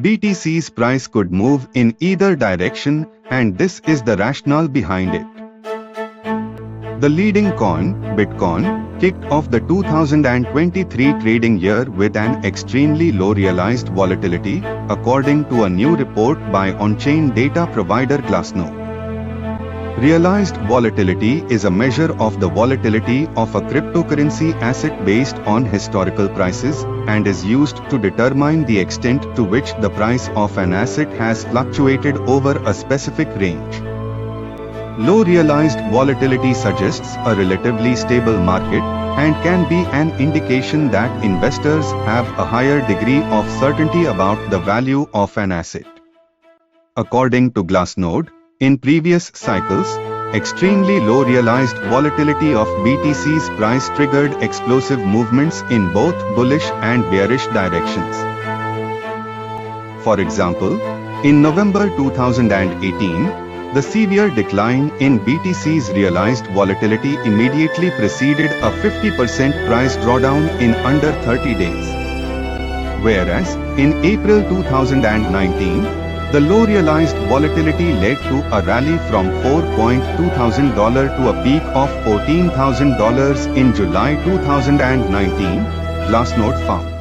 BTC's price could move in either direction, and this is the rationale behind it. The leading coin, Bitcoin, kicked off the 2023 trading year with an extremely low realized volatility, according to a new report by on-chain data provider Glassnode. Realized volatility is a measure of the volatility of a cryptocurrency asset based on historical prices, and is used to determine the extent to which the price of an asset has fluctuated over a specific range. Low realized volatility suggests a relatively stable market, and can be an indication that investors have a higher degree of certainty about the value of an asset. According to Glassnode, in previous cycles, extremely low realized volatility of BTC's price triggered explosive movements in both bullish and bearish directions. For example, in November 2018, the severe decline in BTC's realized volatility immediately preceded a 50% price drawdown in under 30 days. Whereas, in April 2019, the low realized volatility led to a rally from $4,200 to a peak of $14,000 in July 2019, Glassnode found.